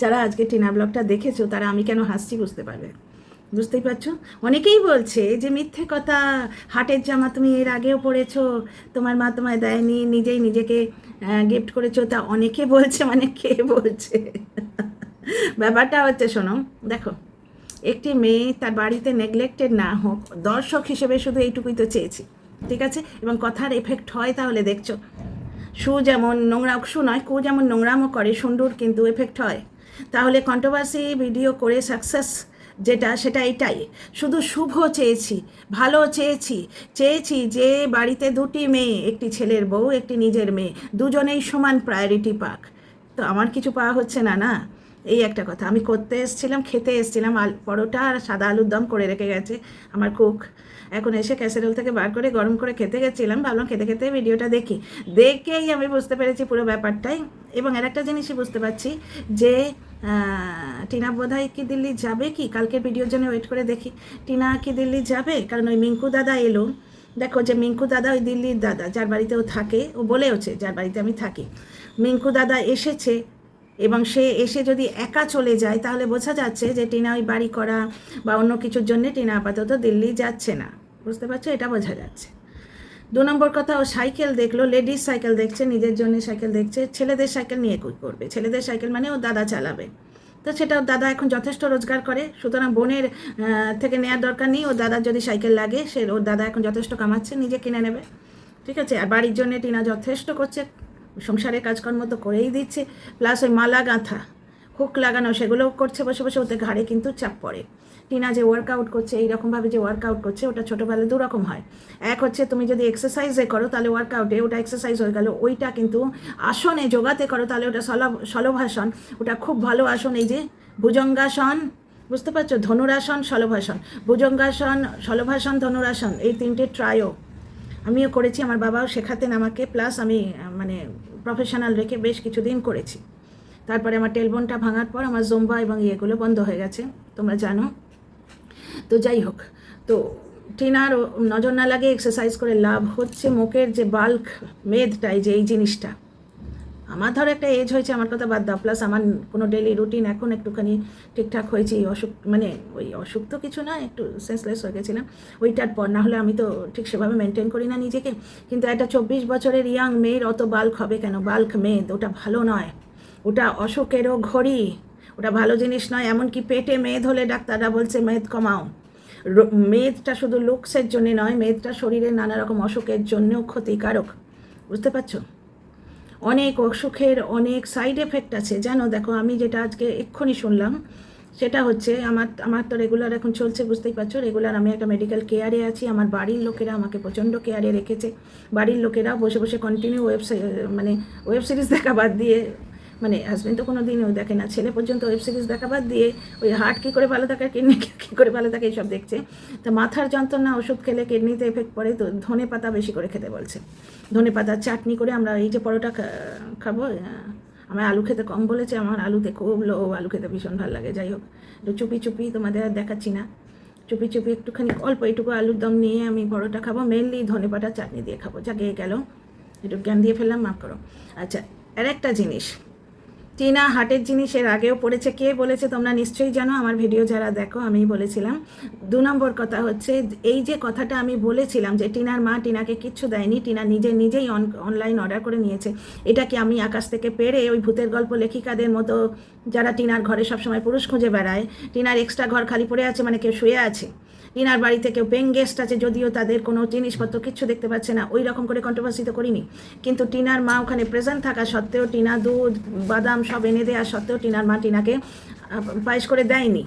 যারা আজকে টিনা ব্লগটা দেখেছো তারা আমি কেন হাসছি বুঝতে পারবে, বুঝতেই পারছো। অনেকেই বলছে যে মিথ্যে কথা, হাটের জামা তুমি এর আগেও পরেছো, তোমার মা তোমায় দেয়নি, নিজেই নিজেকে গিফট করেছো, তা অনেকে বলছে, মানে কে বলছে? ব্যাপারটা হচ্ছে, শোনো দেখো, একটি মেয়ে তার বাড়িতে নেগলেক্টেড না হোক, দর্শক হিসেবে শুধু এইটুকুই তো চেয়েছি, ঠিক আছে? এবং কথার এফেক্ট হয়, তাহলে দেখছো শু যেমন নোংরা, শু নয় কু যেমন নোংরামও করে, সুন্দর কিন্তু এফেক্ট হয়। তাহলে কন্ট্রোভার্সি ভিডিও করে সাকসেস যেটা, সেটা এটাই। শুধু শুভ চেয়েছি, ভালো চেয়েছি, চেয়েছি যে বাড়িতে দুটি মেয়ে, একটি ছেলের বউ, একটি নিজের মেয়ে, দুজনেই সমান প্রায়োরিটি পাক। তো আমার কিছু পাওয়া হচ্ছে না, না? এই একটা কথা। আমি করতে এসেছিলাম, খেতে এসেছিলাম, পরোটা আর সাদা আলুর দম করে রেখে গেছে আমার কুক। এখন এসে ক্যাসেরোল থেকে বার করে গরম করে খেতে গেছিলাম, ভাবলাম খেতে খেতে ভিডিওটা দেখি। দেখেই আমি বুঝতে পেরেছি পুরো ব্যাপারটাই। এবং আর একটা জিনিসই বুঝতে পারছি যে টিনা বোধহয় কি দিল্লি যাবে, কি কালকের ভিডিওর জন্য ওয়েট করে দেখি টিনা কি দিল্লি যাবে। কারণ ওই মিঙ্কু দাদা এলো, দেখো যে মিঙ্কু দাদা ওই দিল্লির দাদা যার বাড়িতে ও থাকে, ও বলেওছে যার বাড়িতে আমি থাকি, মিঙ্কু দাদা এসেছে। এবং সে এসে যদি একা চলে যায় তাহলে বোঝা যাচ্ছে যে টিনা ওই বাড়ি করা বা অন্য কিছুর জন্য টিনা আপাতত দিল্লি যাচ্ছে না, বুঝতে পারছো? এটা বোঝা যাচ্ছে। 2 নম্বর কথা, ও সাইকেল দেখলো, লেডিস সাইকেল দেখছে, নিজের জন্য সাইকেল দেখছে। ছেলেদের সাইকেল নিয়ে কী করবে? ছেলেদের সাইকেল মানে ও দাদা চালাবে, তো সেটা ওর দাদা এখন যথেষ্ট রোজগার করে, সুতরাং বোনের থেকে নেওয়ার দরকার নেই। ওর দাদার যদি সাইকেল লাগে, সে ওর দাদা এখন যথেষ্ট কামাচ্ছে, নিজে কিনে নেবে, ঠিক আছে? আর বাড়ির জন্য টিনা যথেষ্ট করছে, সংসারের কাজকর্ম তো করেই দিচ্ছে, প্লাস ওই মালা গাঁথা, হুক লাগানো, সেগুলোও করছে বসে বসে। ওতে ঘাড়ে কিন্তু চাপ পড়ে। টিনা যে ওয়ার্কআউট করছে, এইরকমভাবে যে ওয়ার্কআউট করছে, ওটা ছোটোবেলায় দুরকম হয়। এক হচ্ছে তুমি যদি এক্সারসাইজে করো তাহলে ওয়ার্কআউটে ওটা এক্সারসাইজ হয়ে গেল, ওইটা কিন্তু আসনে যোগাতে করো তাহলে ওটা শলভাসন, ওটা খুব ভালো আসন। এই যে ভুজঙ্গাসন, বুঝতে পারছো? ধনুরাসন, শলভাসন, ভুজঙ্গাসন, শলভাসন, ধনুরাসন, এই 3টে ট্রায়ও আমিও করেছি, আমার বাবাও শেখাতেন আমাকে, প্লাস আমি মানে প্রফেশনাল রেখে বেশ কিছুদিন করেছি। তারপরে আমার টেলবোনটা ভাঙার পর আমার জোম্বা এবং ইয়েগুলো বন্ধ হয়ে গেছে, তোমরা জানো। তো যাই হোক, তো টিনার নজর না লাগে, এক্সারসাইজ করে লাভ হচ্ছে। মুখের যে বাল্ক মেদটাই, যে এই জিনিসটা, আমার ধরো একটা এজ হয়েছে, আমার কথা বাদ দাও, প্লাস আমার কোনো ডেলি রুটিন এখন একটুখানি ঠিকঠাক হয়েছে। এই অসুখ, মানে ওই অসুখ তো কিছু না, একটু সেন্সলেস হয়ে গেছিলাম ওইটার পর, না হলে আমি তো ঠিক সেভাবে মেনটেন করি না নিজেকে। কিন্তু একটা 24 বছরের ইয়াং মেয়ের অত বাল্ক হবে কেন? বাল্ক মেদ, ওটা ভালো নয়, ওটা অসুখেরও ঘড়ি, ওটা ভালো জিনিস নয়। এমনকি পেটে মেদ হলে ডাক্তাররা বলছে মেদ কমাও। মেদটা শুধু লুকসের জন্যে নয়, মেদটা শরীরের নানা রকম অসুখের জন্যও ক্ষতিকারক, বুঝতে পারছো? অনেক অসুখের অনেক সাইড এফেক্ট আছে, জানো। দেখো আমি যেটা আজকে এক্ষুনি শুনলাম, সেটা হচ্ছে আমার তো রেগুলার এখন চলছে, বুঝতেই পারছো। রেগুলার আমি একটা মেডিকেল কেয়ারে আছি, আমার বাড়ির লোকেরা আমাকে প্রচণ্ড কেয়ারে রেখেছে। বাড়ির লোকেরাও বসে বসে কন্টিনিউ ওয়েব সিরিজ দেখা বাদ দিয়ে, মানে হাজব্যান্ড তো কোনো দিনও দেখে না, ছেলে পর্যন্ত ওয়েব সিরিজ দেখা বাদ দিয়ে ওই হার্ট কী করে ভালো থাকে, কিডনি কী করে ভালো থাকে, এইসব দেখছে। তো মাথার যন্ত্রণা ওষুধ খেলে কিডনিতে এফেক্ট পড়ে, তো ধনে পাতা বেশি করে খেতে বলছে। ধনে পাতার চাটনি করে আমরা এই যে পরোটা খাবো, আমার আলু খেতে কম বলেছে, আমার আলুতে খুব লো, আলু খেতে ভীষণ ভালো লাগে। যাই হোক, একটু চুপি চুপি, তোমাদের আর দেখাচ্ছি না, চুপি চুপি একটুখানি অল্প এইটুকু আলুর দম নিয়ে আমি পরোটা খাবো, মেনলি ধনে পাতার চাটনি দিয়ে খাবো। যা গিয়ে গেল, একটু জ্ঞান দিয়ে ফেললাম, মাফ করো। আচ্ছা, আর একটা জিনিস, টিনা হাটের জিনিস এর আগেও পড়েছে, কে বলেছে তোমরা নিশ্চয়ই জানো, আমার ভিডিও যারা দেখো আমিই বলেছিলাম। 2 নম্বর কথা হচ্ছে, এই যে কথাটা আমি বলেছিলাম যে টিনার মা টিনাকে কিচ্ছু দেয়নি, টিনা নিজেই অনলাইন অর্ডার করে নিয়েছে, এটা কি আমি আকাশ থেকে পেরে ওই ভূতের গল্প লেখিকাদের মতো, যারা টিনার ঘরে সবসময় পুরুষ খুঁজে বেড়ায়, টিনার এক্সট্রা ঘর খালি পড়ে আছে মানে কেউ শুয়ে আছে, টিনার বাড়িতে কেউ পেইং গেস্ট আছে, যদিও তাদের কোনো জিনিসপত্র কিচ্ছু দেখতে পাচ্ছে না, ওই রকম করে কন্ট্রোভার্সি তো করিনি। কিন্তু টিনার মা ওখানে প্রেজেন্ট থাকা সত্ত্বেও, টিনা দুধ বাদাম সব এনে দেওয়া সত্ত্বেও টিনার মা টিনাকে পায়েস করে দেয়নি,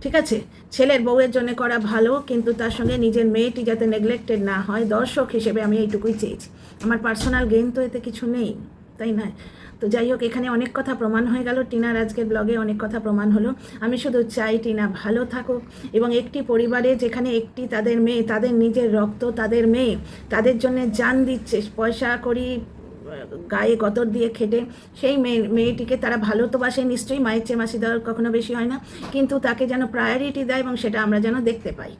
ঠিক আছে? ছেলের বউয়ের জন্য করা ভালো, কিন্তু তার সঙ্গে নিজের মেয়েটি যাতে নেগলেক্টেড না হয়, দর্শক হিসেবে আমি এইটুকুই চেয়েছি। আমার পার্সোনাল গেইন তো এতে কিছু নেই, তাই নয়? তো যাই হোক, এখানে অনেক কথা প্রমাণ হয়ে গেল, টিনার আজকের ব্লগে অনেক কথা প্রমাণ হলো। আমি শুধু চাই টিনা ভালো থাকুক, এবং একটি পরিবারে যেখানে একটি তাদের মেয়ে, তাদের নিজের রক্ত, তাদের মেয়ে, তাদের জন্য জান দিচ্ছে, পয়সা করি গায়ে গতর দিয়ে খেটে, সেই মেয়েটিকে তারা ভালো তো বাসে নিশ্চয়ই, মায়ের চেয়ে মাসি দেওয়ার কখনো বেশি হয় না, কিন্তু তাকে যেন প্রায়োরিটি দেয় এবং সেটা আমরা যেন দেখতে পাই,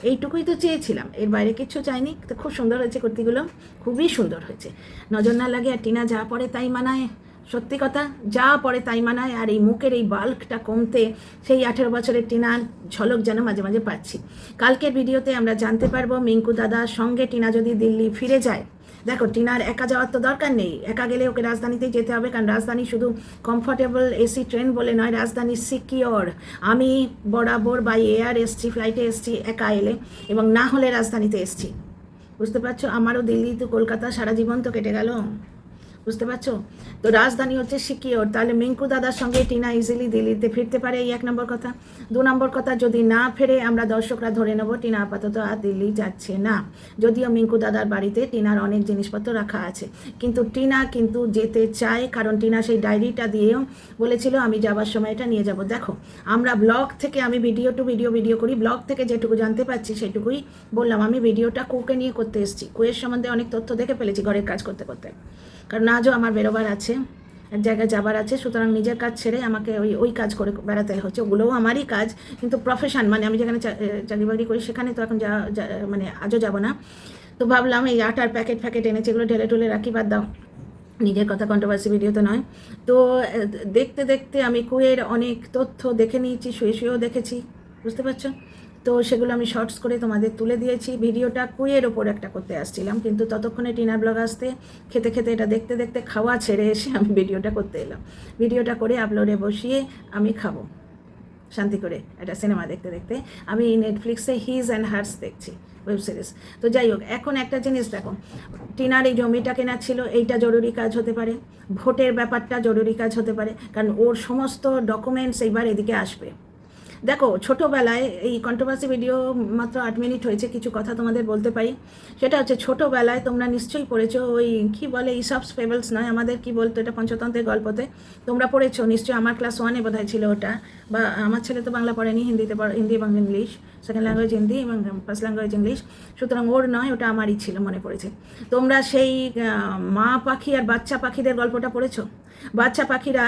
এইটুকুই তো চেয়েছিলাম, এর বাইরে কিচ্ছু চাইনি। তো খুব সুন্দর হয়েছে কুর্তিগুলো, খুবই সুন্দর হয়েছে, নজর না লাগে। আর টিনা যা পরে তাই মানায়, সত্যি কথা, যা পড়ে তাই মানায়। আর এই মুখের এই বাল্কটা কমতে সেই 18 বছরের টিনার ঝলক যেন মাঝে মাঝে পাচ্ছি। কালকের ভিডিওতে আমরা জানতে পারবো মিঙ্কু দাদার সঙ্গে টিনা যদি দিল্লি ফিরে যায়। দেখো, টিনার একা যাওয়ার তো দরকার নেই, একা গেলে ওকে রাজধানীতেই যেতে হবে, কারণ রাজধানী শুধু কমফোর্টেবল এসি ট্রেন বলে নয়, রাজধানী সিকিওর। আমি বরাবর বাই এয়ার এসছি, ফ্লাইটে এসছি একা এলে, এবং না হলে রাজধানীতে এসছি। বুঝতে পারছো, আমারও দিল্লি তো কলকাতা সারা জীবন তো কেটে গেল, বুঝতে পারছো। তো রাজধানী হচ্ছে সিকিওর। তাহলে মিঙ্কু দাদার সঙ্গে টিনা ইজিলি দিল্লিতে ফিরতে পারে, এই 1 নম্বর কথা। 2 নম্বর কথা, যদি না ফেরে আমরা দর্শকরা ধরে নেব টিনা আপাতত আর দিল্লি যাচ্ছে না। যদিও মিঙ্কু দাদার বাড়িতে টিনার অনেক জিনিসপত্র রাখা আছে, কিন্তু টিনা কিন্তু যেতে চায়, কারণ টিনা সেই ডায়েরিটা দিয়েও বলেছিল আমি যাবার সময় এটা নিয়ে যাব। দেখো, আমরা ব্লগ থেকে, আমি ভিডিও টু ভিডিও করি, ব্লগ থেকে যেটুকু জানতে পারছি সেটুকুই বললাম। আমি ভিডিওটা কুকে নিয়ে করতে এসেছি, কুয়ের সম্বন্ধে অনেক তথ্য দেখে ফেলেছি ঘরের কাজ করতে করতে, কারণ আজও আমার বেরোবার আছে, এক জায়গায় যাবার আছে, সুতরাং নিজের কাজ ছেড়ে আমাকে ওই কাজ করে বেড়াতে হচ্ছে। ওগুলোও আমারই কাজ, কিন্তু প্রফেশন, মানে আমি যেখানে চাকরি বাকরি করি সেখানে তো এখন মানে আজও যাব না। তো ভাবলাম এই আটার প্যাকেট এনেছে, এগুলো ঢেলে ঢুলে রাখি, বাদ দাও, নিজের কথা কন্ট্রোভার্সি ভিডিও তো নয়। তো দেখতে দেখতে আমি কুয়ের অনেক তথ্য দেখে নিয়েছি, শুয়েও দেখেছি, বুঝতে পারছো। তো সেগুলো আমি শর্টস করে তোমাদের তুলে দিয়েছি। ভিডিওটা কুয়ের ওপর একটা করতে আসছিলাম, কিন্তু ততক্ষণে টিনার ব্লগ আসতে খেতে খেতে এটা দেখতে দেখতে খাওয়া ছেড়ে এসে আমি ভিডিওটা করতে এলাম। ভিডিওটা করে আপলোডে বসিয়ে আমি খাবো শান্তি করে, একটা সিনেমা দেখতে দেখতে। আমি নেটফ্লিক্সে হিজ অ্যান্ড হার্স দেখছি, ওয়েব সিরিজ। তো যাই হোক, এখন একটা জিনিস দেখো, টিনার এই জমিটা কেনা ছিল, এইটা জরুরি কাজ হতে পারে, ভোটের ব্যাপারটা জরুরি কাজ হতে পারে, কারণ ওর সমস্ত ডকুমেন্টস এইবার এদিকে আসবে। দেখো, ছোটোবেলায় এই কন্ট্রোভার্সি ভিডিও মাত্র 8 মিনিট হয়েছে, কিছু কথা তোমাদের বলতে পারি। সেটা হচ্ছে, ছোটোবেলায় তোমরা নিশ্চয়ই পড়েছো, ওই কী বলে, ইসপস ফেবলস নয়, আমাদের কি বলতো এটা, পঞ্চতন্ত্রের গল্পতে তোমরা পড়েছো নিশ্চয়ই। আমার ক্লাস 1-এ বোধহয় ছিল ওটা, বা আমার ছেলে তো বাংলা পড়েনি, হিন্দি এবং ইংলিশ, সেকেন্ড ল্যাঙ্গুয়েজ হিন্দি এবং ফার্স্ট ল্যাঙ্গুয়েজ ইংলিশ, সুতরাং ওর নয়, ওটা আমারই ছিল, মনে পড়েছে। তোমরা সেই মা পাখি আর বাচ্চা পাখিদের গল্পটা পড়েছো? বাচ্চা পাখিরা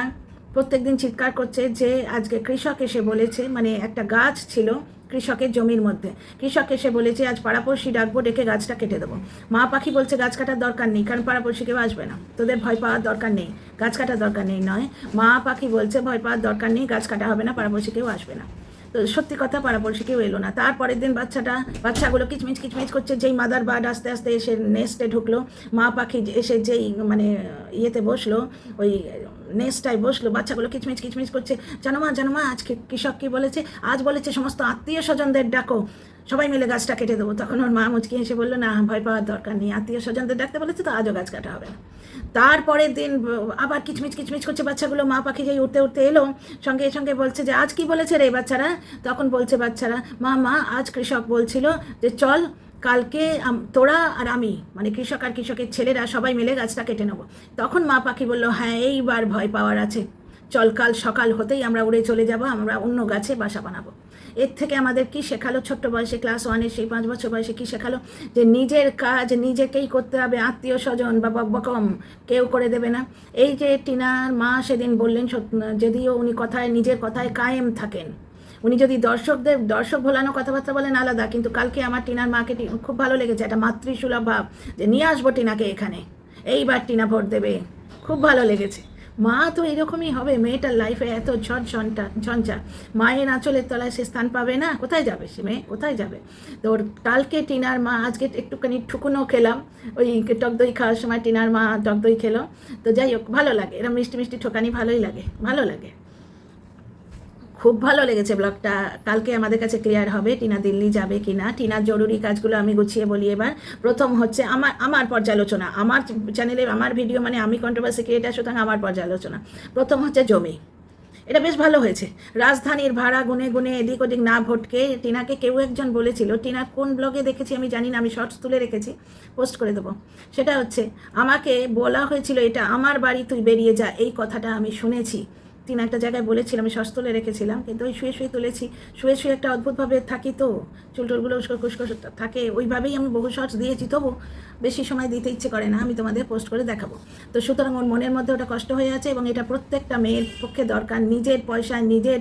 প্রত্যেক দিন চিৎকার করছে যে আজকে কৃষক এসে বলেছে, মানে একটা গাছ ছিল কৃষকের জমির মধ্যে, কৃষক এসে বলেছে আজ পাড়াপড়শি ডাকবো, ডেকে গাছটা কেটে দেবো। মা পাখি বলছে গাছ কাটার দরকার নেই, কারণ পাড়াপড়শি কেউ আসবে না, তোদের ভয় পাওয়ার দরকার নেই, গাছ কাটার দরকার নেই। নয়, মা পাখি বলছে ভয় পাওয়ার দরকার নেই, গাছ কাটা হবে না, পাড়াপড়শি কেউ আসবে না। তো সত্যি কথা, পাড়াপড়শি কেউ এলো না। তারপরের দিন বাচ্চাগুলো কিচমিচ করছে, যেই মাদার বার্ড আস্তে আস্তে এসে নেস্টে ঢুকলো, মা পাখি এসে যেই মানে ইয়েতে বসলো, ওই নেস্টটায় বসলো, বাচ্চাগুলো কিচমিচ করছে, জানো মা আজকে কৃষক কী বলেছে, আজ বলেছে সমস্ত আত্মীয় স্বজনদের ডাকো, সবাই মিলে গাছটা কেটে দেবো। তখন ওর মা মুচকি এসে বললো, না, ভয় পাওয়ার দরকার নেই, আত্মীয় স্বজনদের ডাকতে বলেছে তো, আজও গাছ কাটা হবে না। তারপরের দিন আবার কিচমিচ করছে বাচ্চাগুলো, মা পাখি যেই উঠতে এলো, সঙ্গে বলছে যে আজ কি বলেছে রে বাচ্চারা? তখন বলছে বাচ্চারা, মা আজ কৃষক বলছিল যে চল কালকে তোরা আর আমি, মানে কৃষক আর কৃষকের ছেলেরা সবাই মিলে গাছটা কেটে নেবো। তখন মা পাখি বললো, হ্যাঁ, এইবার ভয় পাওয়ার আছে, চল কাল সকাল হতেই আমরা উড়ে চলে যাব, আমরা অন্য গাছে বাসা বানাবো। এর থেকে আমাদের কি শেখালো ছোট্ট বয়সে, ক্লাস 1-এ সেই 5 বছর বয়সে কি শেখালো? যে নিজের কাজ নিজেকেই করতে হবে, আত্মীয় স্বজন বা বকবকম কেউ করে দেবে না। এই যে টিনার মা সেদিন বললেন, যদিও উনি নিজের কথায় কায়েম থাকেন, উনি যদি দর্শক ভোলানো কথাবার্তা বলেন আলাদা, কিন্তু কালকে আমার টিনার মাকে খুব ভালো লেগেছে, একটা মাতৃসুলভ ভাব, যে নিয়ে আসবো টিনাকে এখানে, এইবার টিনা ভোট দেবে, খুব ভালো লেগেছে। মা তো এরকমই হবে, মেয়েটার লাইফে এত ঝঞ্ঝা, মায়ের আঁচলের তলায় সে স্থান পাবে না, কোথায় যাবে সে মেয়ে, কোথায় যাবে? তো কালকে টিনার মা, আজকে একটুখানি ঠুকুনো খেলাম, ওই টক দই খাওয়ার সময় টিনার মা টক দই খেলো। তো যাই হোক, ভালো লাগে, এরকম মিষ্টি ঠোকানি ভালোই লাগে, ভালো লাগে, খুব ভালো লেগেছে ব্লগটা। কালকে আমাদের কাছে ক্লিয়ার হবে টিনা দিল্লি যাবে কি না। টিনার জরুরি কাজগুলো আমি গুছিয়ে বলি এবার। প্রথম হচ্ছে আমার পর্যালোচনা, আমার চ্যানেলে আমার ভিডিও, মানে আমি কন্ট্রোভার্সি ক্রিয়েটার, সুতরাং আমার পর্যালোচনা। প্রথম হচ্ছে জমি, এটা বেশ ভালো হয়েছে। রাজধানীর ভাড়া গুনে এদিক ওদিক না ভটকে টিনাকে কেউ একজন বলেছিল, টিনার কোন ব্লগে দেখেছি আমি জানি না, আমি শর্টস তুলে রেখেছি, পোস্ট করে দেবো। সেটা হচ্ছে, আমাকে বলা হয়েছিল এটা আমার বাড়ি, তুই বেরিয়ে যা, এই কথাটা আমি শুনেছি টিনা একটা জায়গায় বলেছিলাম, আমি শ্বাস তুলে রেখেছিলাম, কিন্তু ওই শুয়ে শুয়ে তুলেছি। শুয়ে শুয়ে একটা অদ্ভুতভাবে থাকি, তো চুলটুলগুলো উস্কো থাকে, ওইভাবেই আমি বহু শর্টস দিয়েছি, তবু বেশি সময় দিতে ইচ্ছে করে না, আমি তোমাদের পোস্ট করে দেখাবো। তো সুতরাং ওর মনের মধ্যে ওটা কষ্ট হয়ে আছে, এবং এটা প্রত্যেকটা মেয়ের পক্ষে দরকার। নিজের পয়সায় নিজের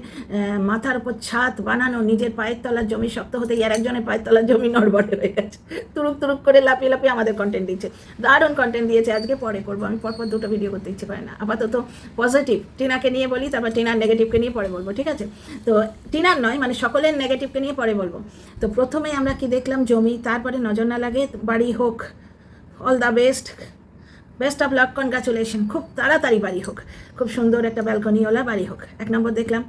মাথার উপর ছাদ বানানো, নিজের পায়ের তলার জমি শক্ত হতে, আর একজনের পায়ের তলার জমি নড়বড়ে হয়ে গেছে, তুরুক করে লাপিয়ে লাপিয়ে আমাদের কন্টেন্ট দিচ্ছে, দারুণ কন্টেন্ট দিয়েছে। আজকে পরে করবো, আমি পরপর দুটো ভিডিও করতে ইচ্ছে করে না। আপাতত পজিটিভ টিনাকে নিয়ে বলি, তারপর টিনার নেগেটিভকে নিয়ে পরে বলবো, ঠিক আছে? তো টিনার নয়, মানে সকলের নেগেটিভকে নিয়ে পরে বলবো। তো প্রথমে আমরা কি দেখলাম, জমি, তারপরে নজর না লাগে, বাড়ি হোক, all the best of luck, congratulation, খুব তাড়াতাড়ি বাড়ি হোক, খুব সুন্দর একটা ব্যালকনিওয়ালা বাড়ি হোক। 1 নম্বর দেখলাম,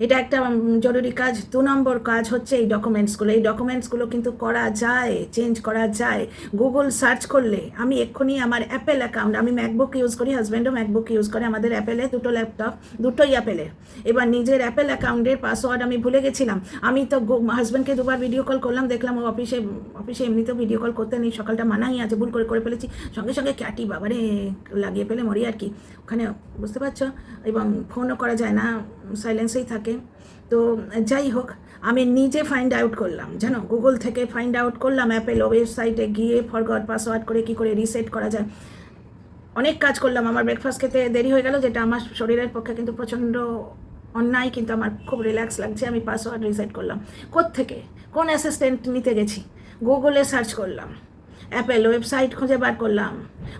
এটা একটা জরুরি কাজ। 2 নম্বর কাজ হচ্ছে এই ডকুমেন্টসগুলো। এই ডকুমেন্টসগুলো কিন্তু করা যায়, চেঞ্জ করা যায়। গুগল সার্চ করলে, আমি এক্ষুনি আমার অ্যাপেল অ্যাকাউন্ট, আমি ম্যাকবুক ইউজ করি, হাজব্যান্ডও ম্যাকবুক ইউজ করে, আমাদের অ্যাপেলে 2টো ল্যাপটপ, দুটোই অ্যাপেলের। এবার নিজের অ্যাপেল অ্যাকাউন্টের পাসওয়ার্ড আমি ভুলে গেছিলাম। আমি তো হাজব্যান্ডকে 2বার ভিডিও কল করলাম, দেখলাম ও অফিসে এমনিতেও ভিডিও কল করতে নেই, সকালটা মানাই আছে, ভুল করে ফেলেছি, সঙ্গে সঙ্গে ক্যাটি বাবারে লাগিয়ে ফেলে মরি আর কি ওখানে, বুঝতে পারছো? এবং ফোনও করা যায় না, সাইলেন্সেই থাকে। তো যাই হোক, আমি নিজে ফাইন্ড আউট করলাম, জানো, গুগল থেকে ফাইন্ড আউট করলাম, অ্যাপেল ওয়েবসাইটে গিয়ে ফরগট পাসওয়ার্ড করে কী করে রিসেট করা যায়। অনেক কাজ করলাম, আমার ব্রেকফাস্ট খেতে দেরি হয়ে গেল, যেটা আমার শরীরের পক্ষে কিন্তু প্রচণ্ড অন্যায়, কিন্তু আমার খুব রিল্যাক্স লাগছে। আমি পাসওয়ার্ড রিসেট করলাম। কোত্থেকে, কোন অ্যাসিস্ট্যান্ট নিতে গেছি, গুগলে সার্চ করলাম, অ্যাপেল ওয়েবসাইট খুঁজে বার করলাম,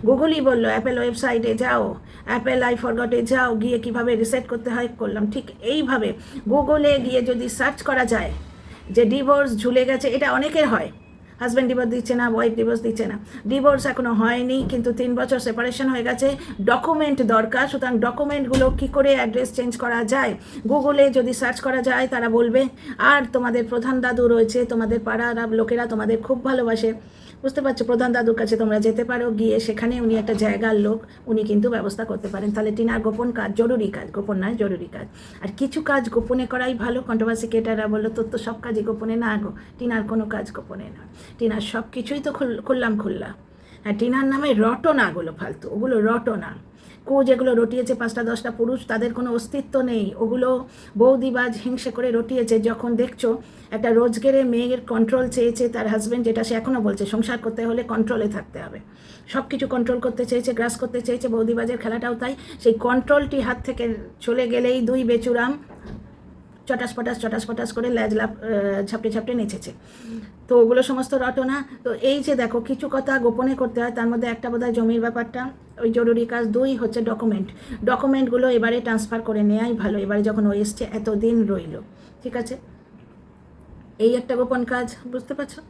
গুগলই বললো অ্যাপেল ওয়েবসাইটে যাও, অ্যাপেল আই ফরগটে যাও, গিয়ে কীভাবে রিসেট করতে হয় করলাম। ঠিক এইভাবে গুগলে গিয়ে যদি সার্চ করা যায় যে ডিভোর্স ঝুলে গেছে, এটা অনেকের হয়, হাজব্যান্ড ডিভোর্স দিচ্ছে না, ওয়াইফ ডিভোর্স দিচ্ছে না, ডিভোর্স এখনও হয়নি, কিন্তু 3 বছর সেপারেশন হয়ে গেছে, ডকুমেন্ট দরকার। সুতরাং ডকুমেন্টগুলো কী করে অ্যাড্রেস চেঞ্জ করা যায়, গুগলে যদি সার্চ করা যায় তারা বলবে। আর তোমাদের প্রধান দাদু রয়েছে, তোমাদের পাড়ার লোকেরা তোমাদের খুব ভালোবাসে, বুঝতে পারছো? প্রধান দাদুর কাছে তোমরা যেতে পারো, গিয়ে সেখানে উনি একটা জায়গার লোক, উনি কিন্তু ব্যবস্থা করতে পারেন। তাহলে টিনার গোপন কাজ, জরুরি কাজ, গোপন নয় জরুরি কাজ। আর কিছু কাজ গোপনে করাই ভালো। কন্ট্রোভার্সি ক্রিয়েটাররা বললো তোর তো সব কাজই গোপনে, না গো, টিনার কোনো কাজ গোপনে না, টিনার সব কিছুই তো খুললাম। হ্যাঁ, টিনার নামে রটনাগুলো ফালতু, ওগুলো রটনা। যেগুলো রটিয়েছে 5টা-10টা পুরুষ, তাদের কোনো অস্তিত্ব নেই, ওগুলো বৌদিবাজ হিংসে করে রটিয়েছে। যখন দেখছো একটা রোজগেরে মেয়ের কন্ট্রোল চেয়েছে তার হাজব্যান্ড, যেটা সে এখনও বলছে, সংসার করতে হলে কন্ট্রোলে থাকতে হবে, সব কিছু কন্ট্রোল করতে চেয়েছে, গ্রাস করতে চেয়েছে, বৌদিবাজের খেলাটাও তাই। সেই কন্ট্রোলটি হাত থেকে চলে গেলেই 2 বেচুরাম চটাস করে ল্যাজলাপ ঝাপটে নেচেছে। তো ওগুলো সমস্ত রটনা। তো এই যে দেখো, কিছু কথা গোপনে করতে হয়, তার মধ্যে একটা বোধহয় জমির ব্যাপারটা, ওই জরুরি কাজ। 2 হচ্ছে ডকুমেন্টগুলো এবারে ট্রান্সফার করে নেওয়াই ভালো, এবারে যখন ও এসছে, এতদিন রইল, ঠিক আছে? এই একটা গোপন কাজ, বুঝতে পারছো?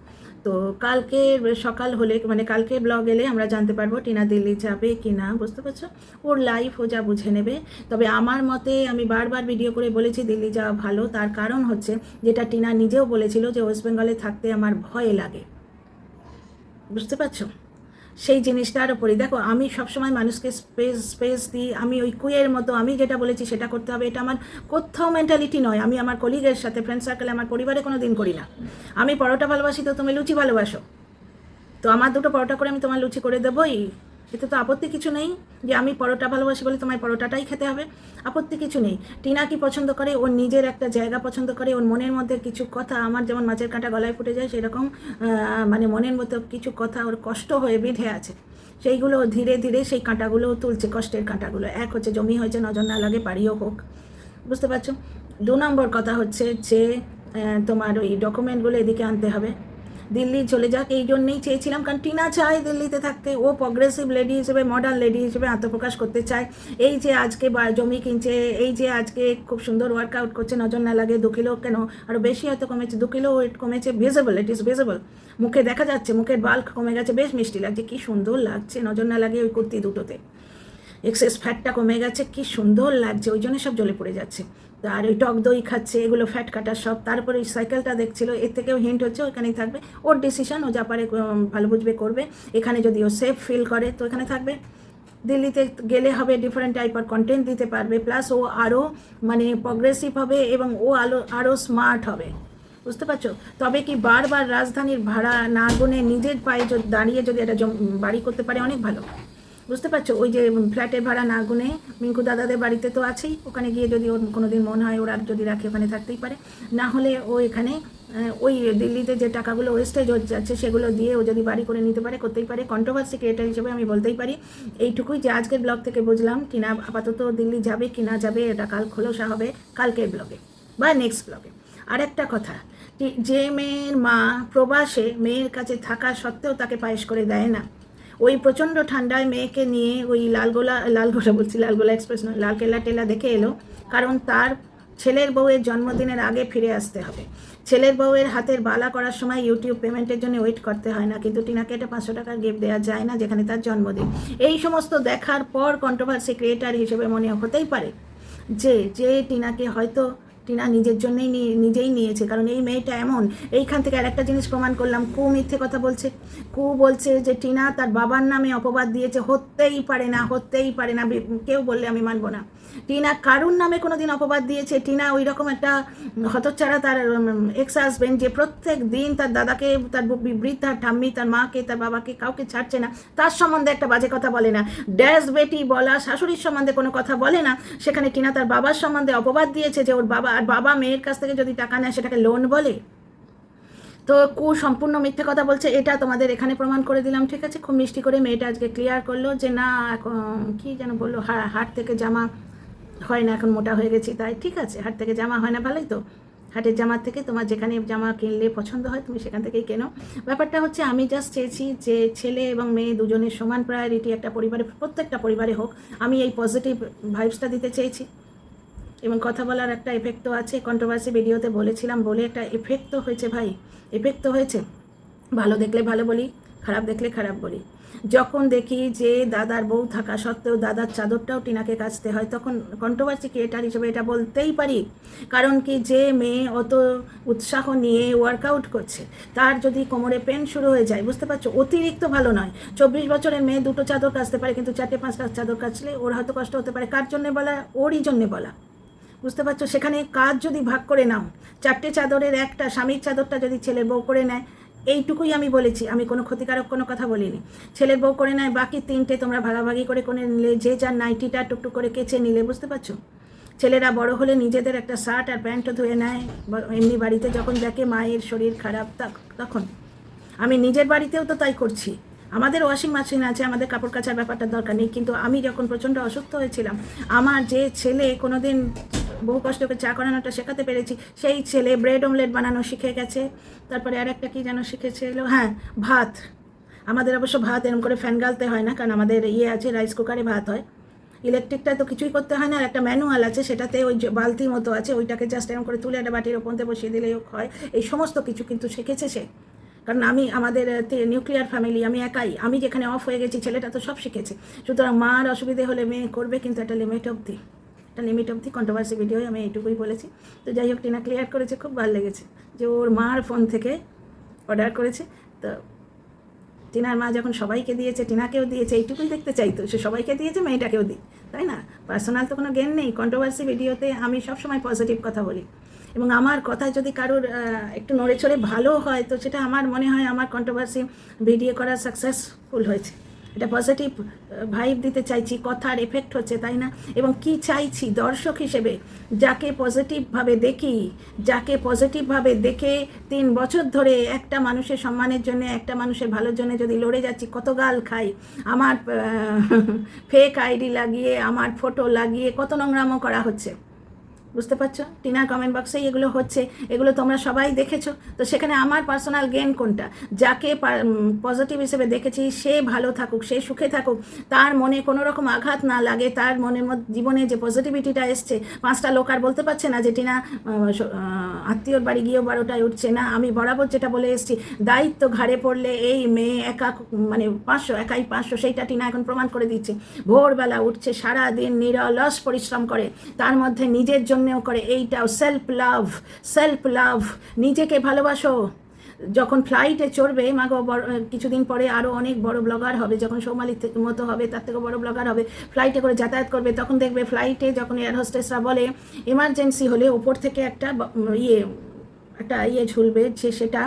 তো কালকে সকাল হলে, মানে কালকে ব্লগ এলে আমরা জানতে পারবো টিনা দিল্লি যাবে কি না, বুঝতে পারছো? ওর লাইফ ও যা বুঝে নেবে। তবে আমার মতে, আমি বারবার ভিডিও করে বলেছি দিল্লি যাওয়া ভালো, তার কারণ হচ্ছে, যেটা টিনা নিজেও বলেছিল, যে ওয়েস্ট বেঙ্গলে থাকতে আমার ভয় লাগে, বুঝতে পারছো? সেই জিনিসটার ওপরই দেখো, আমি সবসময় মানুষকে স্পেস দিই। আমি ওই কুয়ের মতো, আমি যেটা বলেছি সেটা করতে হবে, এটা আমার কোথাও মেন্টালিটি নয়। আমি আমার কলিগের সাথে, ফ্রেন্ড সার্কেলে, আমার পরিবারে কোনো দিন করি না। আমি পরোটা ভালোবাসি, তো তুমি লুচি ভালোবাসো, তো আমার 2টো পরোটা করে আমি তোমার লুচি করে দেবোই, এতে তো আপত্তি কিছু নেই। যে আমি পরোটা ভালোবাসি বলে তোমার পরোটাটাই খেতে হবে, আপত্তি কিছু নেই। টিনা কি পছন্দ করে, ওর নিজের একটা জায়গা পছন্দ করে, ওর মনের মধ্যে কিছু কথা, আমার যেমন মাছের কাঁটা গলায় ফুটে যায়, সেরকম মানে মনের মধ্যে কিছু কথা ওর কষ্ট হয়ে বেঁধে আছে, সেইগুলো ধীরে ধীরে সেই কাঁটাগুলোও তুলছে, কষ্টের কাঁটাগুলো। এক হচ্ছে জমি হয়েছে, নজর না লাগে, বাড়িও হোক, বুঝতে পারছো? 2 নম্বর কথা হচ্ছে যে তোমার ওই ডকুমেন্টগুলো এদিকে আনতে হবে। দিল্লি চলে যাক, এই জন্যেই চেয়েছিলাম, কারণ টিনা চায় দিল্লিতে থাকতে, ও প্রগ্রেসিভ লেডি হিসেবে, মডার্ন লেডি হিসেবে আত্মপ্রকাশ করতে চায়। এই যে আজকে জমি কিনছে, এই যে আজকে খুব সুন্দর ওয়ার্কআউট করছে, নজর না লাগে, 2 কিলো কেন, আরও বেশি হয়তো কমেছে, 2 কিলো ওয়েট কমেছে, ভিজিবল, ইট ইজ ভিজিবল, মুখে দেখা যাচ্ছে, মুখের বাল্ক কমে গেছে, বেশ মিষ্টি লাগছে, কি সুন্দর লাগছে, নজর না লাগে ওই কুর্তি দুটোতে। এক্সেস ফ্যাটটা কমে গেছে, কি সুন্দর লাগছে, ওই জন্য সব জ্বলে পড়ে যাচ্ছে। আর ওই টক দই খাচ্ছে, এগুলো ফ্যাট কাটার সব। তারপরে ওই সাইকেলটা দেখছিল, এর থেকেও হিন্ট হচ্ছে ওইখানেই থাকবে, ওর ডিসিশন, ও যা পারে ভালো বুঝবে করবে। এখানে যদি ও সেফ ফিল করে তো এখানে থাকবে। দিল্লিতে গেলে হবে ডিফারেন্ট টাইপের কন্টেন্ট দিতে পারবে, প্লাস ও আরও মানে প্রগ্রেসিভ হবে, এবং ও আরও স্মার্ট হবে, বুঝতে পারছো? তবে কি বারবার রাজধানীর ভাড়া না গুনে নিজের পায়ে দাঁড়িয়ে যদি একটা বাড়ি করতে পারে, অনেক ভালো। বুঝতে পারছো? ওই যে ফ্ল্যাটের ভাড়া না গুনে মিঙ্কু দাদাদের বাড়িতে তো আছেই, ওখানে গিয়ে যদি ওর কোনো দিন মন হয় ওরা যদি রাখে ওখানে থাকতেই পারে, না হলে ও এখানে ওই দিল্লিতে যে টাকাগুলো ওয়েস্টেজ যাচ্ছে সেগুলো দিয়ে ও যদি বাড়ি করে নিতে পারে করতেই পারে। কন্ট্রোভার্সি ক্রিয়েটার হিসেবে আমি বলতেই পারি এইটুকুই যে আজকের ব্লগ থেকে বুঝলাম টিনা আপাতত দিল্লি যাবে কি না যাবে এটা কাল খোলসা হবে কালকের ব্লগে বা নেক্সট ব্লগে। আর একটা কথা, যে মেয়ের মা প্রবাসে মেয়ের কাছে থাকা সত্ত্বেও তাকে পায়েস করে দেয় না, ওই প্রচণ্ড ঠান্ডায় মেয়েকে নিয়ে ওই লালগোলা এক্সপ্রেস নয়, লালকেল্লা টেলা দেখে এলো, কারণ তার ছেলের বউয়ের জন্মদিনের আগে ফিরে আসতে হবে। ছেলের বউয়ের হাতের বালা করার সময় ইউটিউব পেমেন্টের জন্য ওয়েট করতে হয় না, কিন্তু টিনাকে এটা 500 টাকার গিফট দেওয়া যায় না যেখানে তার জন্মদিন। এই সমস্ত দেখার পর কন্ট্রোভার্সি ক্রিয়েটার হিসেবে মনে হতেই পারে যে টিনাকে হয়তো টিনা নিজের জন্যই নিজেই নিয়েছে, কারণ এই মেয়েটা এমন। এইখান থেকে আর একটা জিনিস প্রমাণ করলাম, কু মিথ্যে কথা বলছে। কু বলছে যে টিনা তার বাবার নামে অপবাদ দিয়েছে, হতেই পারে না, কেউ বললে আমি মানবো না। টিনা কারুর নামে কোনো দিন অপবাদ দিয়েছে? টিনা ওই রকম একটা হতচ্ছাড়া তার এক্স হাজবেন্ড যে প্রত্যেক দিন তার দাদাকে, তার বৃদ্ধা ঠাম্মি, তার মাকে, তার বাবাকে কাউকে ছাড়ছে না, তার সম্বন্ধে একটা বাজে কথা বলে না। ড্যাশ বেটি বলা শাশুড়ির সম্বন্ধে কোনো কথা বলে না, সেখানে টিনা তার বাবার সম্বন্ধে অপবাদ দিয়েছে যে ওর বাবা, আর বাবা মেয়ের কাছ থেকে যদি টাকা নেয় সেটাকে লোন বলে। তো কু সম্পূর্ণ মিথ্যে কথা বলছে, এটা তোমাদের এখানে প্রমাণ করে দিলাম। ঠিক আছে, খুব মিষ্টি করে মেয়েটা আজকে ক্লিয়ার করলো যে না এখন কী যেন বললো, হাট থেকে জামা হয় না, এখন মোটা হয়ে গেছি তাই। ঠিক আছে, হাট থেকে জামা হয় না, ভালোই তো। হাটের জামার থেকে তোমার যেখানে জামা কিনলে পছন্দ হয় তুমি সেখান থেকেই কেনো। ব্যাপারটা হচ্ছে আমি জাস্ট চেয়েছি যে ছেলে এবং মেয়ে দুজনের সমান প্রায়োরিটি একটা পরিবারে, প্রত্যেকটা পরিবারে হোক। আমি এই পজিটিভ ভাইবসটা দিতে চেয়েছি। এবং কথা বলার একটা এফেক্ট তো আছে, কন্ট্রোভার্সি ভিডিওতে বলেছিলাম বলে একটা এফেক্ট তো হয়েছে ভাই, এফেক্ট তো হয়েছে। ভালো দেখলে ভালো বলি, খারাপ দেখলে খারাপ বলি। যখন দেখি যে দাদার বউ থাকা সত্ত্বেও দাদার চাদরটাও টিনাকে কাচতে হয়, তখন কন্ট্রোভার্সি ক্রিয়েটার হিসেবে এটা বলতেই পারি। কারণ কি, যে মেয়ে অত উৎসাহ নিয়ে ওয়ার্কআউট করছে তার যদি কোমরে পেন শুরু হয়ে যায়, বুঝতে পারছো, অতিরিক্ত ভালো নয়। 24 বছরের মেয়ে 2টো চাদর কাচতে পারে, কিন্তু 4-5টা চাদর কাচলে ওর হয়তো কষ্ট হতে পারে। কার জন্যে বলা? ওরই জন্যে বলা, বুঝতে পারছো। সেখানে কাজ যদি ভাগ করে নাও, 4টে চাদরের একটা স্বামীর চাদরটা যদি ছেলের বউ করে নেয়, এইটুকুই আমি বলেছি, আমি কোনো ক্ষতিকারক কোনো কথা বলিনি। ছেলের বউ করে নেয়, বাকি 3টে তোমরা ভাগাভাগি করে নিলে, যে যার নাইটিটা টুকটুক করে কেচে নিলে, বুঝতে পারছো। ছেলেরা বড় হলে নিজেদের একটা শার্ট আর প্যান্টও ধুয়ে নেয়, এমনি বাড়িতে যখন দেখে মায়ের শরীর খারাপ তখন। আমি নিজের বাড়িতেও তো তাই করছি। আমাদের ওয়াশিং মেশিন আছে, আমাদের কাপড় কাচার ব্যাপারটার দরকার নেই, কিন্তু আমি যখন প্রচণ্ড অসুস্থ হয়েছিলাম, আমার যে ছেলে কোনোদিন বহু কষ্ট করে চা করানোটা শেখাতে পেরেছি, সেই ছেলে ব্রেড অমলেট বানানো শিখে গেছে। তারপরে আর একটা কী যেন শিখেছিল, হ্যাঁ ভাত। আমাদের অবশ্য ভাত এরকম করে ফ্যান গালতে হয় না, কারণ আমাদের আছে রাইস কুকারে ভাত হয়। ইলেকট্রিকটা তো কিছুই করতে হয় না, আর একটা ম্যানুয়াল আছে, সেটাতে ওই বালতি মতো আছে, ওইটাকে জাস্ট এরকম করে তুলে একটা বাটির ওপরতে বসিয়ে দিলেই হয়। এই সমস্ত কিছু কিন্তু শিখেছে সে, কারণ আমাদের নিউক্লিয়ার ফ্যামিলি, আমি একাই, আমি যেখানে অফ হয়ে গেছি ছেলেটা তো সব শিখেছে। সুতরাং মার অসুবিধে হলে মেয়ে করবে, কিন্তু একটা লিমিট অবধি, কন্ট্রোভার্সি ভিডিওয় আমি এইটুকুই বলেছি। তো যাই হোক, টিনা ক্লিয়ার করেছে, খুব ভালো লেগেছে যে ওর মার ফোন থেকে অর্ডার করেছে। তো টিনার মা যখন সবাইকে দিয়েছে, টিনাকেও দিয়েছে, এইটুকুই দেখতে চাইতো, সে সবাইকে দিয়েছে, মেয়েটাকেও দিই, তাই না? পার্সোনাল তো কোনো জ্ঞান নেই। কন্ট্রোভার্সি ভিডিওতে আমি সবসময় পজিটিভ কথা বলি, এবং আমার কথা যদি কারোর একটু নড়ে চড়ে ভালো হয়, তো সেটা আমার মনে হয় আমার কন্ট্রোভার্সি ভিডিও করা সাকসেসফুল হয়েছে। এটা পজিটিভ ভাইব দিতে চাইছি, কথার এফেক্ট হচ্ছে, তাই না? এবং কি চাইছি দর্শক হিসেবে, যাকে পজিটিভভাবে দেখে 3 বছর ধরে একটা মানুষের সম্মানের জন্য, একটা মানুষের ভালোর জন্য যদি লড়ে যাচ্ছি, কত গাল খাই, আমার ফেক আইডি লাগিয়ে, আমার ফটো লাগিয়ে কত নোংরামো করা হচ্ছে, বুঝতে পারছো? টিনার কমেন্ট বক্সেই এগুলো হচ্ছে, এগুলো তোমরা সবাই দেখেছো। তো সেখানে আমার পার্সোনাল গেন কোনটা? যাকে পজিটিভ হিসেবে দেখেছি সে ভালো থাকুক, সে সুখে থাকুক, তার মনে কোনো রকম আঘাত না লাগে, তার মনের মধ্যে জীবনে যে পজিটিভিটিটা এসছে, 5টা লোক আর বলতে পারছে না যে টিনা আত্মীয়র বাড়ি গিয়েও 12টায় উঠছে না। আমি বরাবর যেটা বলে এসেছি, দায়িত্ব ঘাড়ে পড়লে এই মেয়ে একাই 500, সেইটা টিনা এখন প্রমাণ করে দিচ্ছে। ভোরবেলা উঠছে, সারাদিন নিরলস পরিশ্রম করে, তার মধ্যে নিজের জন্যও করে। এইটাও সেলফ লাভ, নিজেকে ভালোবাসো। যখন ফ্লাইটে চড়বে, মাগো কিছুদিন পরে আরও অনেক বড় ব্লগার হবে, যখন সৌমালির মতো হবে, তার থেকে বড় ব্লগার হবে, ফ্লাইটে করে যাতায়াত করবে, তখন দেখবে ফ্লাইটে যখন এয়ার হোস্টেসরা বলে এমার্জেন্সি হলে ওপর থেকে একটা ইয়ে ঝুলবে, সেটা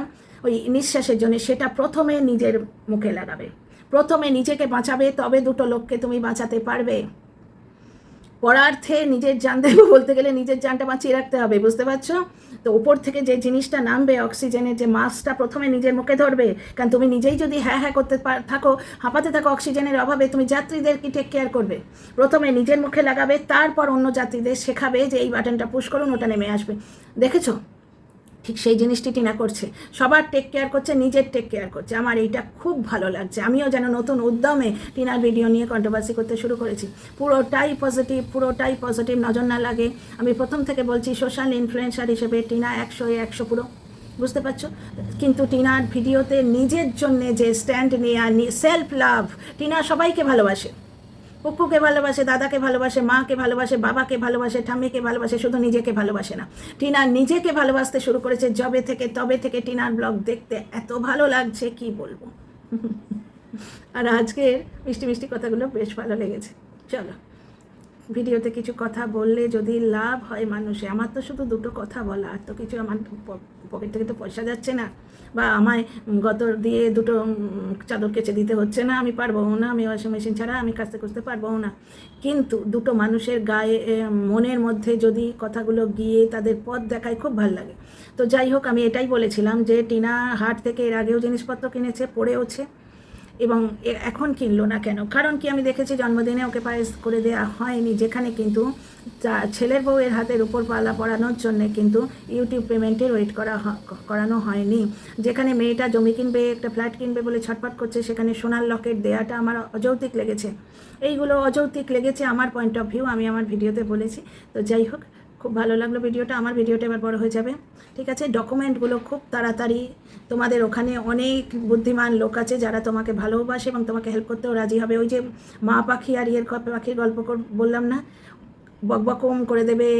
ওই নিঃশ্বাসের জন্য, সেটা প্রথমে নিজের মুখে লাগাবে, প্রথমে নিজেকে বাঁচাবে, তবে দুটো লোককে তুমি বাঁচাতে পারবে। পরার্থে নিজের জান দেবো বলতে গেলে নিজের জানটা বাঁচিয়ে রাখতে হবে, বুঝতে পারছো? তো উপর থেকে যে জিনিসটা নামবে, অক্সিজেনের যে মাস্কটা প্রথমে নিজের মুখে ধরবে। কারণ তুমি নিজেই যদি হ্যাঁ হ্যাঁ করতে থাকো, হাঁপাতে থাকো অক্সিজেনের অভাবে, তুমি যাত্রীদের কি টেক কেয়ার করবে? প্রথমে নিজের মুখে লাগাবে, তারপর অন্য যাত্রীদের শেখাবে যে এই বাটনটা পুশ করুন, ওটা নেমে আসবে। দেখেছো? ঠিক সেই জিনিসটি টিনা করছে, সবার টেক কেয়ার করছে, নিজের টেক কেয়ার করছে। আমার এইটা খুব ভালো লাগছে। আমিও যেন নতুন উদ্যমে টিনার ভিডিও নিয়ে কন্ট্রোভার্সি করতে শুরু করেছি। পুরোটাই পজিটিভ, নজর না লাগে। আমি প্রথম থেকে বলছি, সোশ্যাল ইনফ্লুয়েন্সার হিসেবে টিনা 100-100 পুরো, বুঝতে পারছো? কিন্তু টিনার ভিডিওতে নিজের জন্যে যে স্ট্যান্ড নেওয়া, সেলফ লাভ, টিনা সবাইকে ভালোবাসে, পুকুকে ভালোবাসে, দাদাকে ভালোবাসে, মাকে ভালোবাসে, বাবাকে ভালোবাসে, ঠাম্মিকে ভালোবাসে, শুধু নিজেকে ভালোবাসে না। টিনা নিজেকে ভালোবাসতে শুরু করেছে তবে থেকে টিনার ব্লগ দেখতে এত ভালো লাগছে কি বলবো। আর আজকের মিষ্টি মিষ্টি কথাগুলো বেশ ভালো লেগেছে। চলো, ভিডিওতে কিছু কথা বললে যদি লাভ হয় মানুষে, আমার তো শুধু দুটো কথা বলা, আর তো কিছু আমার পকেট থেকে তো পয়সা যাচ্ছে না, বা আমায় গতর দিয়ে দুটো চাদর কেচে দিতে হচ্ছে না, আমি পারবো না, আমি ওয়াশিং মেশিন ছাড়া আমি কাচতে কুচতে পারবো না। কিন্তু দুটো মানুষের গায়ে মনের মধ্যে যদি কথাগুলো গিয়ে তাদের পথ দেখায়, খুব ভালো লাগে। তো যাই হোক, আমি এটাই বলেছিলাম যে টিনা হাট থেকে এর আগেও জিনিসপত্র কিনেছে, পড়েওছে, এবং এখন কিনলো না কেন? কারণ কি, আমি দেখেছি জন্মদিনে ওকে পায়েস করে দেওয়া হয়নি, যেখানে কিন্তু ছেলের বউয়ের হাতের উপর পালা পড়ানোর জন্য কিন্তু ইউটিউব পেমেন্টের ওয়েট করানো হয়নি। যেখানে মেয়েটা জমি কিনবে, একটা ফ্ল্যাট কিনবে বলে ছটফট করছে, সেখানে সোনার লকেট দেওয়াটা আমার অযৌক্তিক লেগেছে। এইগুলো অযৌক্তিক লেগেছে আমার পয়েন্ট অফ ভিউ, আমি আমার ভিডিওতে বলেছি। তো যাই হোক, খুব ভালো লাগলো ভিডিওটা। আমার ভিডিওটা এবার বড় হয়ে যাবে, ঠিক আছে? ডকুমেন্টগুলো খুব তাড়াতাড়ি, তোমাদের ওখানে অনেক বুদ্ধিমান লোক আছে যারা তোমাকে ভালোবাসে এবং তোমাকে হেল্প করতেও রাজি হবে। ওই যে মা পাখি আর পাখির গল্প বললাম না, বকবকম করে দেবে,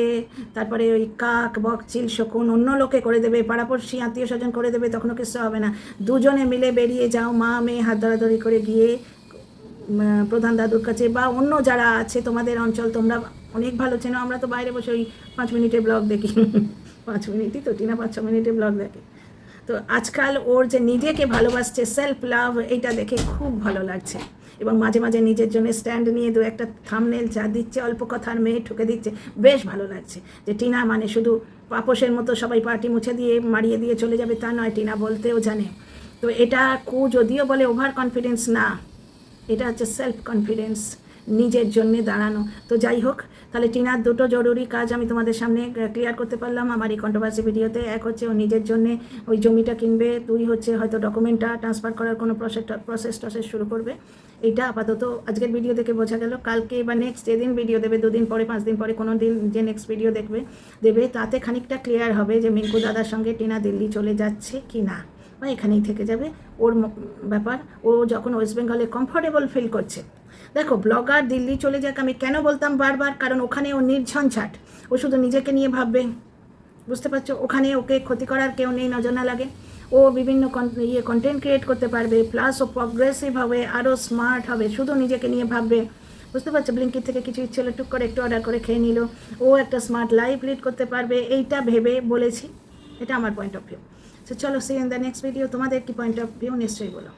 তারপরে ওই কাক বক চিল শকুন অন্য লোকে করে দেবে, পাড়াপড়শি আত্মীয় স্বজন করে দেবে, তখনও কিছু হবে না। দুজনে মিলে বেরিয়ে যাও, মা মেয়ে হাত ধরাধরি করে গিয়ে প্রধান দাদুর কাছে, বা অন্য যারা আছে তোমাদের অঞ্চল, তোমরা অনেক ভালো চেনো। আমরা তো বাইরে বসে ওই 5 মিনিটের ব্লগ দেখি, 5 মিনিটই তো, টিনা 5-6 মিনিটের ব্লগ দেখে। তো আজকাল ওর যে নিজেকে ভালোবাসছে, সেলফ লাভ, এইটা দেখে খুব ভালো লাগছে। এবং মাঝে মাঝে নিজের জন্য স্ট্যান্ড নিয়ে দু একটা থাম্বনেল যা দিচ্ছে, অল্প কথার মেয়ে ঠুকে দিচ্ছে, বেশ ভালো লাগছে। যে টিনা মানে শুধু পাপোশের মতো সবাই পার্টি মুছে দিয়ে মারিয়ে দিয়ে চলে যাবে তা নয়, টিনা বলতেও জানে। তো এটা যদিও বলে ওভার কনফিডেন্স না, এটা হচ্ছে সেলফ কনফিডেন্স, নিজের জন্যে দাঁড়ানো। তো যাই হোক, তাহলে টিনার দুটো জরুরি কাজ আমি তোমাদের সামনে ক্লিয়ার করতে পারলাম আমার এই কন্ট্রোভার্সি ভিডিওতে। এক হচ্ছে ও নিজের জন্যে ওই জমিটা কিনবে, 2 হচ্ছে হয়তো ডকুমেন্টটা ট্রান্সফার করার কোনো প্রসেস শুরু করবে। এইটা আপাতত আজকের ভিডিও দেখে বোঝা গেল। কালকে বা নেক্সট যেদিন ভিডিও দেবে, 2 দিন পরে 5 দিন পরে কোনো দিন যে নেক্সট ভিডিও দেবে তাতে খানিকটা ক্লিয়ার হবে যে মিঙ্কু দাদার সঙ্গে টিনা দিল্লি চলে যাচ্ছে কি না, বা এখানেই থেকে যাবে। ওর ব্যাপার, ও যখন ওয়েস্ট বেঙ্গলে কমফোর্টেবল ফিল করছে। দেখো, ব্লগার দিল্লি চলে যাক আমি কেন বলতাম বারবার, কারণ ওখানে ও নির্ঝঞ্ঝাট, ও শুধু নিজেকে নিয়ে ভাববে, বুঝতে পারছো? ওখানে ওকে ক্ষতি করার কেউ নেই, নজর না লাগে। ও বিভিন্ন কন্টেন্ট ক্রিয়েট করতে পারবে, প্লাস ও প্রগ্রেসিভ হবে, আরও স্মার্ট হবে, শুধু নিজেকে নিয়ে ভাববে, বুঝতে পারছো? ব্লিঙ্কিট থেকে কিছু ইচ্ছে হলো, টুক করে একটু অর্ডার করে খেয়ে নিল, ও একটা স্মার্ট লাইফ লিড করতে পারবে, এইটা ভেবে বলেছি। এটা আমার পয়েন্ট অফ ভিউ। তো চলো, see in the next video. তোমাদের কি পয়েন্ট অফ ভিউ নিশ্চয়ই বলো।